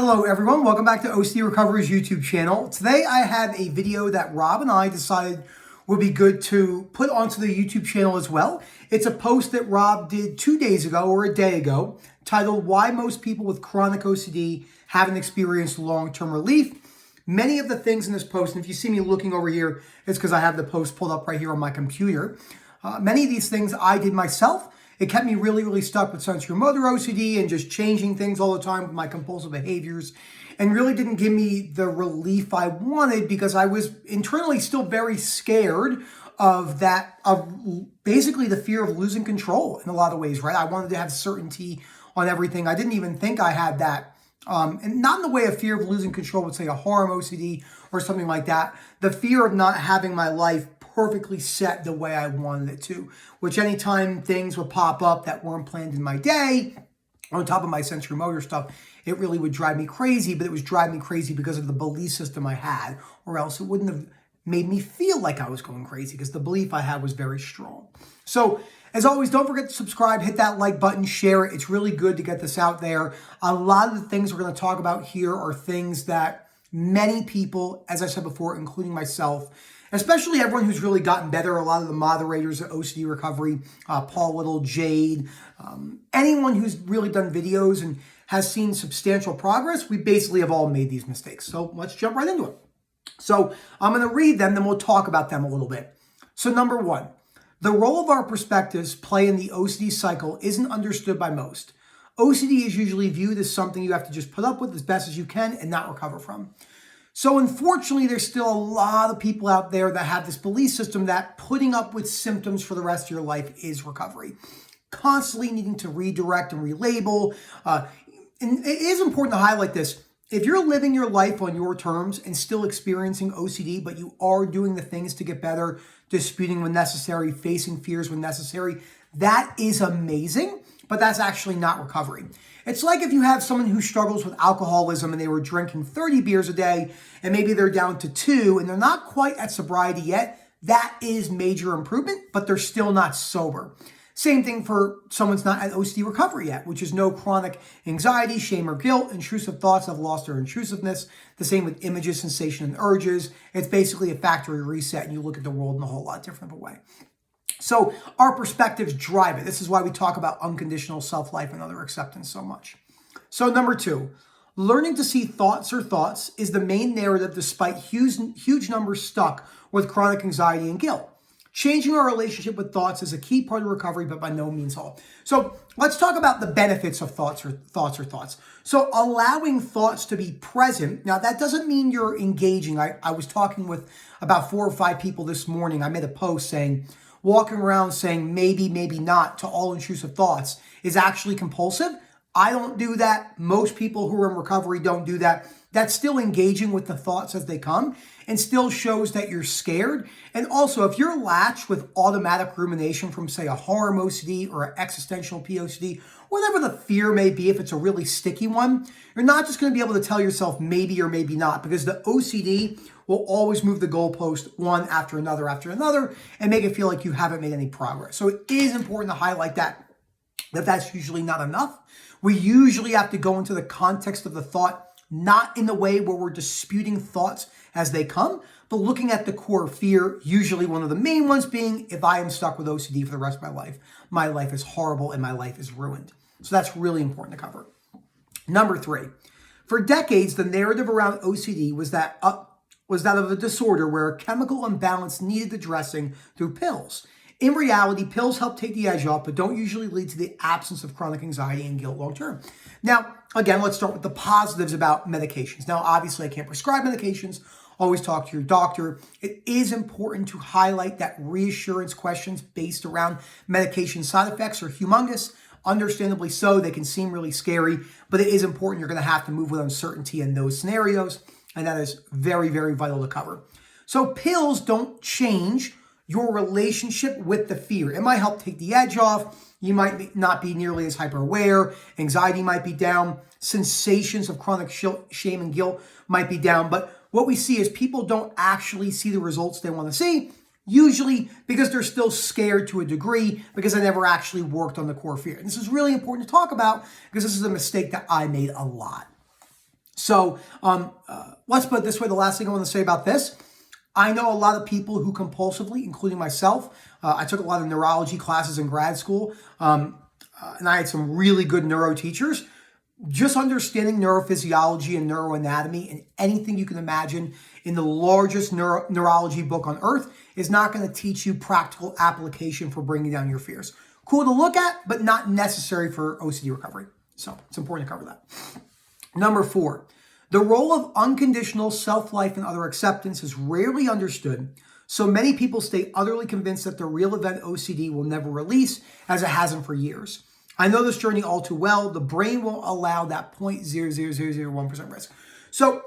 Hello everyone, welcome back to OCD Recovery's YouTube channel. Today I have a video that Rob and I decided would be good to put onto the YouTube channel as well. It's a post that Rob did 2 days ago or a day ago titled Why Most People with Chronic OCD Haven't Experienced Long-Term Relief. Many of the things in this post, and if you see me looking over here, it's because I have the post pulled up right here on my computer. Many of these things I did myself. It kept me really stuck with sensory motor OCD and just changing things all the time with my compulsive behaviors, and really didn't give me the relief I wanted because I was internally still very scared of that, of basically the fear of losing control in a lot of ways, right? I wanted to have certainty on everything. I didn't even think I had that. And not in the way of fear of losing control with, say, a harm OCD or something like that. The fear of not having my life perfectly set the way I wanted it to, which anytime things would pop up that weren't planned in my day, on top of my sensory motor stuff, it really would drive me crazy, but it was driving me crazy because of the belief system I had, or else it wouldn't have made me feel like I was going crazy because the belief I had was very strong. So, as always, don't forget to subscribe, hit that like button, share it. It's really good to get this out there. A lot of the things we're going to talk about here are things that many people, as I said before, including myself, especially everyone who's really gotten better, a lot of the moderators at OCD Recovery, Paul Little, Jade, anyone who's really done videos and has seen substantial progress, we basically have all made these mistakes. So let's jump right into it. So I'm going to read them, then we'll talk about them a little bit. So number one, the role of our perspectives play in the OCD cycle isn't understood by most. OCD is usually viewed as something you have to just put up with as best as you can and not recover from. So unfortunately, there's still a lot of people out there that have this belief system that putting up with symptoms for the rest of your life is recovery. Constantly needing to redirect and relabel. And it is important to highlight this. If you're living your life on your terms and still experiencing OCD, but you are doing the things to get better, disputing when necessary, facing fears when necessary, that is amazing, but that's actually not recovery. It's like if you have someone who struggles with alcoholism and they were drinking 30 beers a day and maybe they're down to 2 and they're not quite at sobriety yet, that is major improvement, but they're still not sober. Same thing for someone's not at OCD recovery yet, which is no chronic anxiety, shame or guilt, intrusive thoughts have lost their intrusiveness. The same with images, sensation, and urges. It's basically a factory reset and you look at the world in a whole lot different of a way. So our perspectives drive it. This is why we talk about unconditional self-life and other acceptance so much. So number two, learning to see thoughts or thoughts is the main narrative despite huge numbers stuck with chronic anxiety and guilt. Changing our relationship with thoughts is a key part of recovery, but by no means all. So let's talk about the benefits of thoughts. So allowing thoughts to be present. Now that doesn't mean you're engaging. I was talking with about 4 or 5 people this morning. I made a post saying, walking around saying maybe, maybe not to all intrusive thoughts is actually compulsive. I don't do that. Most people who are in recovery don't do that. That's still engaging with the thoughts as they come and still shows that you're scared. And also, if you're latched with automatic rumination from, say, a harm OCD or an existential POCD, whatever the fear may be, if it's a really sticky one, you're not just going to be able to tell yourself maybe or maybe not, because the OCD will always move the goalpost one after another and make it feel like you haven't made any progress. So it is important to highlight that that's usually not enough. We usually have to go into the context of the thought, not in the way where we're disputing thoughts as they come, but looking at the core fear, usually one of the main ones being, if I am stuck with OCD for the rest of my life is horrible and my life is ruined. So that's really important to cover. Number 3, for decades, the narrative around OCD was that of a disorder where a chemical imbalance needed addressing through pills. In reality, pills help take the edge off, but don't usually lead to the absence of chronic anxiety and guilt long term. Now, again, let's start with the positives about medications. Now, obviously, I can't prescribe medications. Always talk to your doctor. It is important to highlight that reassurance questions based around medication side effects are humongous. Understandably so, they can seem really scary, but it is important. You're going to have to move with uncertainty in those scenarios, and that is very vital to cover. So pills don't change your relationship with the fear. It might help take the edge off. You might not be nearly as hyper aware. Anxiety might be down. Sensations of chronic shame and guilt might be down. But what we see is people don't actually see the results they want to see, usually because they're still scared to a degree because they never actually worked on the core fear. And this is really important to talk about because this is a mistake that I made a lot. So let's put it this way. The last thing I want to say about this, I know a lot of people who compulsively, including myself, I took a lot of neurology classes in grad school, and I had some really good neuro teachers. Just understanding neurophysiology and neuroanatomy and anything you can imagine in the largest neurology book on earth is not going to teach you practical application for bringing down your fears. Cool to look at, but not necessary for OCD recovery. So it's important to cover that. Number 4, the role of unconditional self-life and other acceptance is rarely understood. So many people stay utterly convinced that the real event OCD will never release, as it hasn't for years. I know this journey all too well. The brain won't allow that 0.00001% risk. So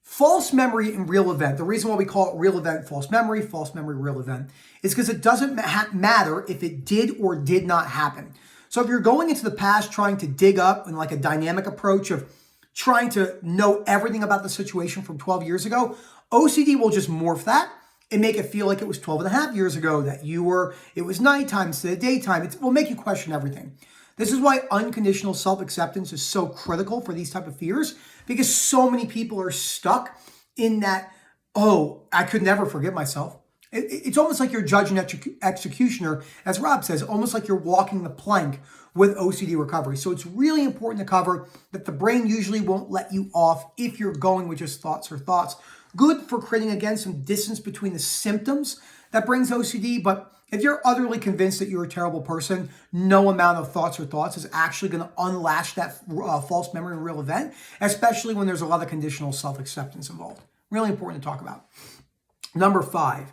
false memory and real event, the reason why we call it real event, false memory, real event, is because it doesn't matter if it did or did not happen. So if you're going into the past trying to dig up in like a dynamic approach of trying to know everything about the situation from 12 years ago, OCD will just morph that and make it feel like it was 12 and a half years ago that it was nighttime instead of daytime. It will make you question everything. This is why unconditional self-acceptance is so critical for these type of fears, because so many people are stuck in that, oh, I could never forgive myself. It's almost like you're judge and executioner, as Rob says, almost like you're walking the plank with OCD recovery. So it's really important to cover that the brain usually won't let you off if you're going with just thoughts. Good for creating, again, some distance between the symptoms that brings OCD, but if you're utterly convinced that you're a terrible person, no amount of thoughts is actually going to unlatch that false memory and real event, especially when there's a lot of conditional self-acceptance involved. Really important to talk about. Number 5,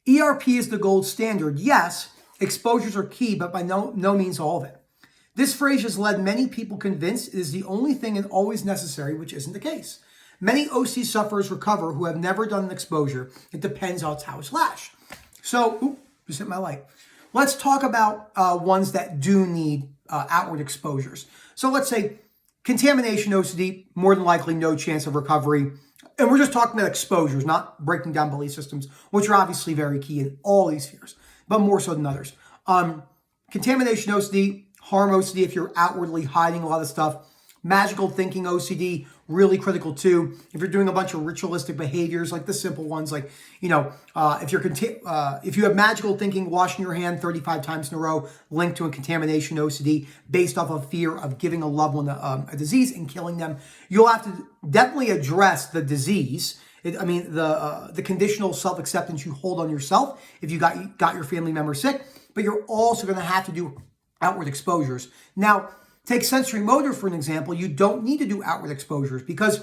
ERP is the gold standard. Yes, exposures are key, but by no means all of it. This phrase has led many people convinced it is the only thing and always necessary, which isn't the case. Many OC sufferers recover who have never done an exposure. It depends on how it's lashed. So, just hit my light. Let's talk about ones that do need outward exposures. So let's say contamination OCD, more than likely no chance of recovery. And we're just talking about exposures, not breaking down belief systems, which are obviously very key in all these spheres, but more so than others. Contamination OCD, harm OCD if you're outwardly hiding a lot of stuff. Magical thinking OCD, really critical too. If you're doing a bunch of ritualistic behaviors, like the simple ones, like, if you have magical thinking, washing your hand 35 times in a row, linked to a contamination OCD based off of fear of giving a loved one a disease and killing them, you'll have to definitely address the disease. The conditional self-acceptance you hold on yourself if you got your family member sick, but you're also going to have to do outward exposures. Now, take sensory motor, for an example. You don't need to do outward exposures because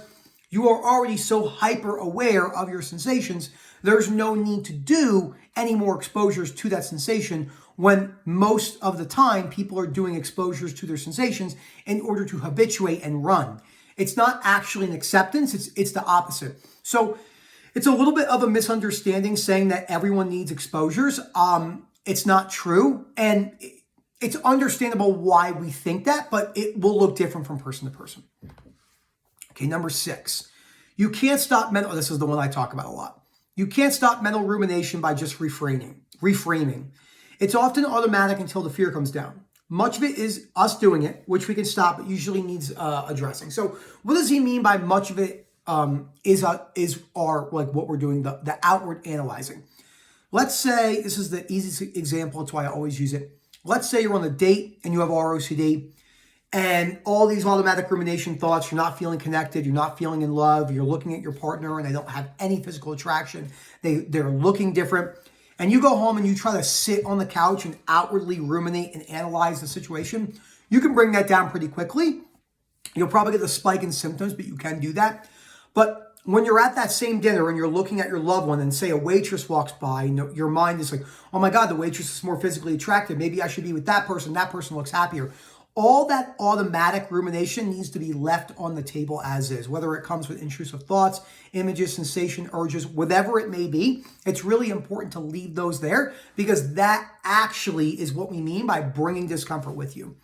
you are already so hyper aware of your sensations. There's no need to do any more exposures to that sensation when most of the time people are doing exposures to their sensations in order to habituate and run. It's not actually an acceptance. It's the opposite. So it's a little bit of a misunderstanding saying that everyone needs exposures. It's not true. And it's understandable why we think that, but it will look different from person to person. Okay, number 6. You can't stop mental, this is the one I talk about a lot. You can't stop mental rumination by just reframing. It's often automatic until the fear comes down. Much of it is us doing it, which we can stop, but usually needs addressing. So what does he mean by much of it is our, like what we're doing, the outward analyzing? Let's say, this is the easiest example, that's why I always use it. Let's say you're on a date and you have ROCD and all these automatic rumination thoughts, you're not feeling connected, you're not feeling in love, you're looking at your partner and they don't have any physical attraction, they're looking different. And you go home and you try to sit on the couch and outwardly ruminate and analyze the situation. You can bring that down pretty quickly. You'll probably get a spike in symptoms, but you can do that. But when you're at that same dinner and you're looking at your loved one and say a waitress walks by, and your mind is like, oh my God, the waitress is more physically attractive. Maybe I should be with that person. That person looks happier. All that automatic rumination needs to be left on the table as is, whether it comes with intrusive thoughts, images, sensation, urges, whatever it may be. It's really important to leave those there because that actually is what we mean by bringing discomfort with you.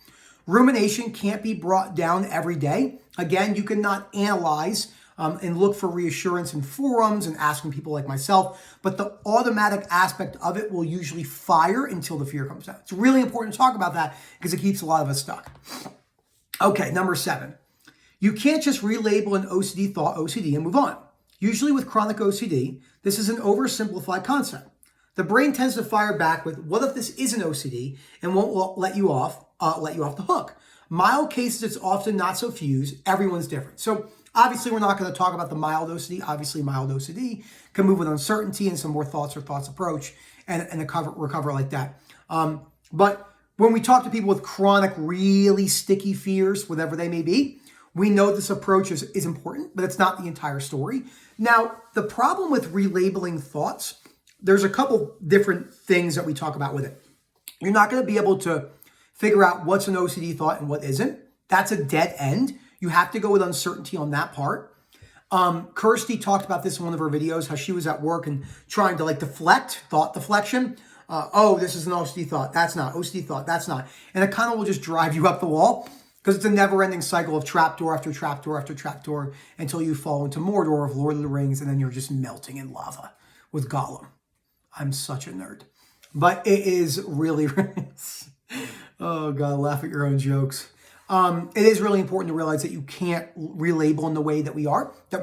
Rumination can't be brought down every day. Again, you cannot analyze and look for reassurance in forums and asking people like myself, but the automatic aspect of it will usually fire until the fear comes down. It's really important to talk about that because it keeps a lot of us stuck. Okay, number 7. You can't just relabel an OCD thought OCD and move on. Usually with chronic OCD, this is an oversimplified concept. The brain tends to fire back with, what if this is an OCD, and won't let you off the hook. Mild cases, it's often not so fused. Everyone's different. So obviously, we're not going to talk about the mild OCD. Obviously, mild OCD can move with uncertainty and some more thoughts approach and recover like that. But when we talk to people with chronic, really sticky fears, whatever they may be, we know this approach is important, but it's not the entire story. Now, the problem with relabeling thoughts, there's a couple different things that we talk about with it. You're not going to be able to figure out what's an OCD thought and what isn't. That's a dead end. You have to go with uncertainty on that part. Kirsty talked about this in one of her videos, how she was at work and trying to deflect, thought deflection. Oh, this is an OCD thought. That's not. OCD thought. That's not. And it kind of will just drive you up the wall because it's a never-ending cycle of trapdoor after trapdoor after trapdoor until you fall into Mordor of Lord of the Rings, and then you're just melting in lava with Gollum. I'm such a nerd. But it is really, oh God, laugh at your own jokes. It is really important to realize that you can't relabel in the way that we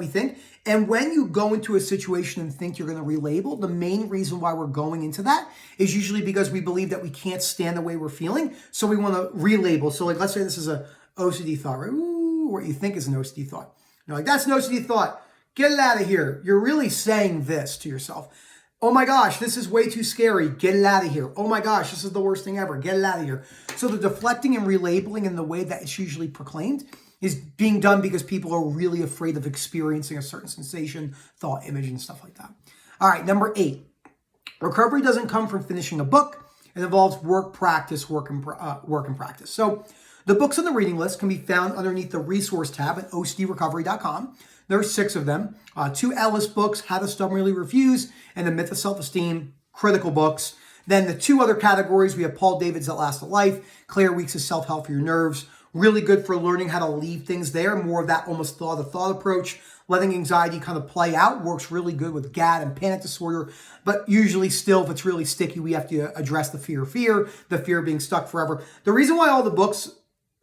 think. And when you go into a situation and think you're going to relabel, the main reason why we're going into that is usually because we believe that we can't stand the way we're feeling. So we want to relabel. So let's say this is a OCD thought, right? Ooh, what you think is an OCD thought. You're like, that's an OCD thought. Get it out of here. You're really saying this to yourself. Oh my gosh, this is way too scary. Get it out of here. Oh my gosh, this is the worst thing ever. Get it out of here. So the deflecting and relabeling in the way that it's usually proclaimed is being done because people are really afraid of experiencing a certain sensation, thought, image, and stuff like that. All right, number 8. Recovery doesn't come from finishing a book. It involves work, practice, work and practice. So the books on the reading list can be found underneath the resource tab at OCDrecovery.com. There are 6 of them. 2 Ellis books, How to Stubbornly Refuse, and The Myth of Self-Esteem, critical books. Then the 2 other categories, we have Paul David's That Last a Life, Claire Weeks' Self-Help for Your Nerves. Really good for learning how to leave things there, more of that almost thought approach. Letting anxiety kind of play out works really good with GAD and panic disorder. But usually still, if it's really sticky, we have to address the fear of being stuck forever. The reason why all the books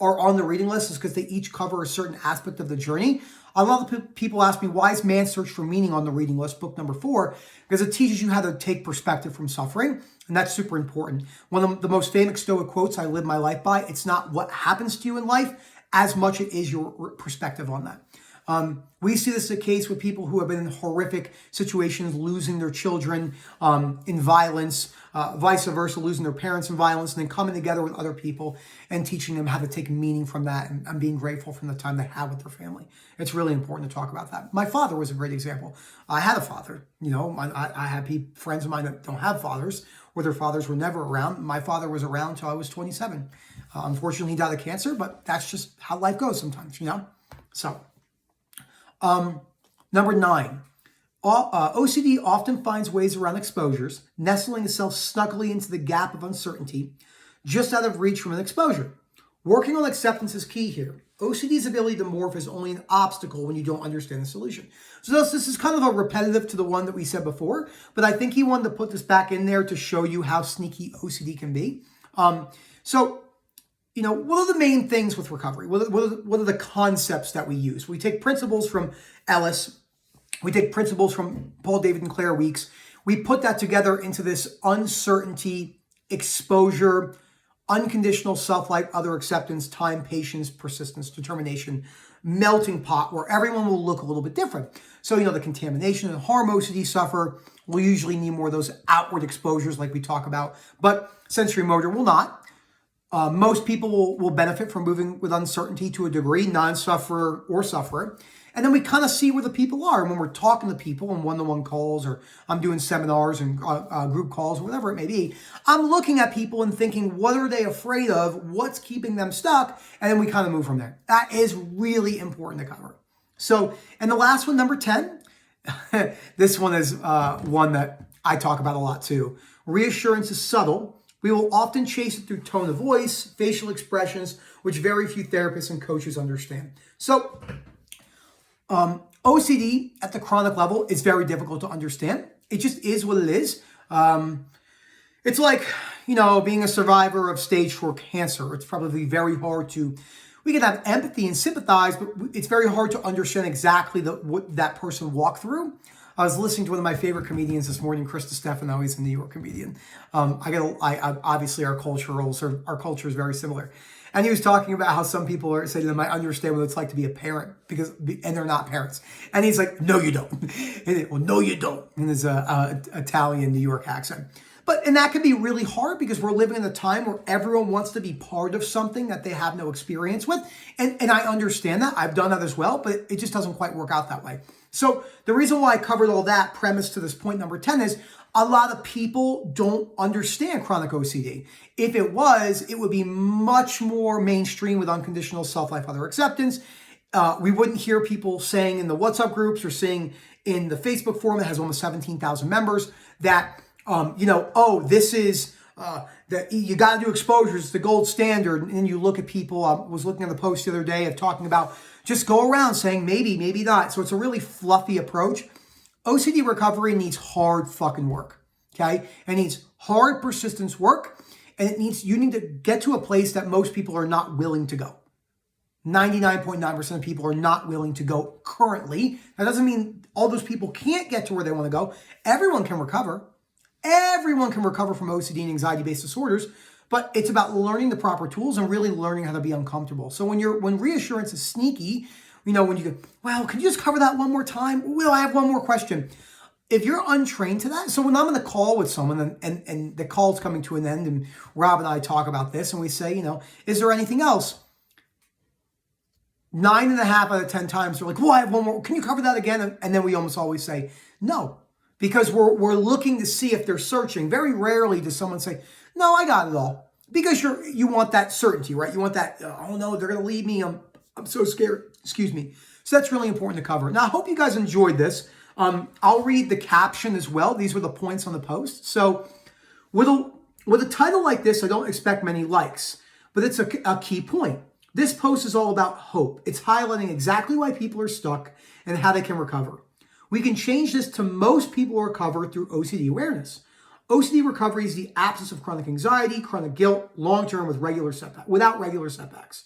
are on the reading list is because they each cover a certain aspect of the journey. A lot of people ask me, why is Man's Search for Meaning on the reading list, book number 4? Because it teaches you how to take perspective from suffering, and that's super important. One of the most famous Stoic quotes I live my life by, it's not what happens to you in life as much as it is your perspective on that. We see this as a case with people who have been in horrific situations, losing their children in violence, vice versa, losing their parents in violence, and then coming together with other people and teaching them how to take meaning from that and being grateful from the time they have with their family. It's really important to talk about that. My father was a great example. I had a father. I have friends of mine that don't have fathers, or their fathers were never around. My father was around until I was 27. Unfortunately, he died of cancer, but that's just how life goes sometimes, So, number 9. OCD often finds ways around exposures, nestling itself snugly into the gap of uncertainty, just out of reach from an exposure. Working on acceptance is key here. OCD's ability to morph is only an obstacle when you don't understand the solution. So this is kind of a repetitive to the one that we said before, but I think he wanted to put this back in there to show you how sneaky OCD can be. What are the main things with recovery? What are the concepts that we use? We take principles from Ellis. We take principles from Paul David and Claire Weeks. We put that together into this uncertainty, exposure, unconditional self-light, other acceptance, time, patience, persistence, determination, melting pot where everyone will look a little bit different. So, the contamination and harm OCD suffer will usually need more of those outward exposures like we talk about, but sensory motor will not. Most people will benefit from moving with uncertainty to a degree, non-sufferer or sufferer. And then we kind of see where the people are. And when we're talking to people in one-to-one calls, or I'm doing seminars and group calls, or whatever it may be, I'm looking at people and thinking, what are they afraid of? What's keeping them stuck? And then we kind of move from there. That is really important to cover. So, and the last one, number 10, this one is one that I talk about a lot too. Reassurance is subtle. We will often chase it through tone of voice, facial expressions, which very few therapists and coaches understand. So, OCD at the chronic level is very difficult to understand. It just is what it is. It's like, being a survivor of stage 4 cancer. It's probably very hard to we can have empathy and sympathize, but it's very hard to understand exactly what that person walked through. I was listening to one of my favorite comedians this morning, Chris Stefano. He's a New York comedian. Obviously our culture is very similar. And he was talking about how some people are saying to them, I understand what it's like to be a parent and they're not parents. And he's like, no, you don't. Well, no, you don't. In his Italian New York accent. And that can be really hard because we're living in a time where everyone wants to be part of something that they have no experience with. And I understand that. I've done that as well, but it just doesn't quite work out that way. So the reason why I covered all that premise to this point number 10 is a lot of people don't understand chronic OCD. If it was, it would be much more mainstream with unconditional self-life, other acceptance. We wouldn't hear people saying in the WhatsApp groups or saying in the Facebook forum that has almost 17,000 members that, this is that you got to do exposures, it's the gold standard. And then you look at people, I was looking at the post the other day of talking about just go around saying maybe, maybe not. So it's a really fluffy approach. OCD recovery needs hard fucking work, okay? It needs hard persistence work, and you need to get to a place that most people are not willing to go. 99.9% of people are not willing to go currently. That doesn't mean all those people can't get to where they want to go. Everyone can recover. Everyone can recover from OCD and anxiety-based disorders, but it's about learning the proper tools and really learning how to be uncomfortable. So when reassurance is sneaky, when you go, well, can you just cover that one more time? Well, I have one more question. If you're untrained to that, so when I'm on a call with someone and the call's coming to an end and Rob and I talk about this and we say, is there anything else? 9.5 out of 10 times they're like, well, I have one more. Can you cover that again? And then we almost always say no, because we're looking to see if they're searching. Very rarely does someone say, no, I got it all. Because you want that certainty, right? You want that, oh no, they're going to leave me. I'm so scared. Excuse me. So that's really important to cover. Now, I hope you guys enjoyed this. I'll read the caption as well. These were the points on the post. So with a title like this, I don't expect many likes, but it's a key point. This post is all about hope. It's highlighting exactly why people are stuck and how they can recover. We can change this to most people recover through OCD awareness. OCD recovery is the absence of chronic anxiety, chronic guilt, long-term without regular setbacks.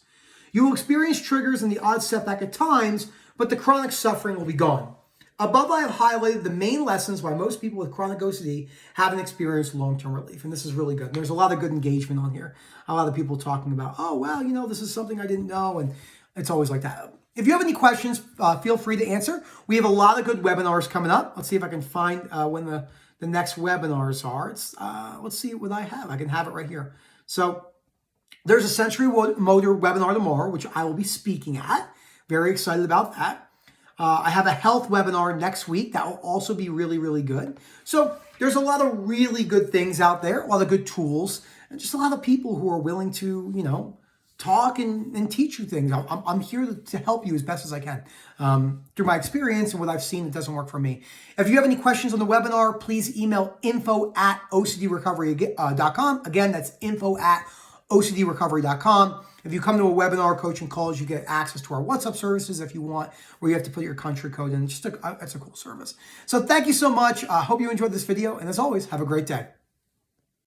You will experience triggers and the odd setback at times, but the chronic suffering will be gone. Above, I have highlighted the main lessons why most people with chronic OCD haven't experienced long-term relief. And this is really good. There's a lot of good engagement on here. A lot of people talking about, oh, wow, this is something I didn't know. And it's always like that. If you have any questions, feel free to answer. We have a lot of good webinars coming up. Let's see if I can find when the next webinars are. Let's see what I have. I can have it right here. So there's a sensory motor webinar tomorrow, which I will be speaking at. Very excited about that. I have a health webinar next week that will also be really, really good. So there's a lot of really good things out there, a lot of good tools, and just a lot of people who are willing to, talk and teach you things. I'm here to help you as best as I can through my experience and what I've seen that doesn't work for me. If you have any questions on the webinar, please email info@ocdrecovery.com. Again, that's info@ocdrecovery.com. If you come to a webinar, coaching calls, you get access to our WhatsApp services if you want, where you have to put your country code in. That's a cool service. So thank you so much. I hope you enjoyed this video. And as always, have a great day.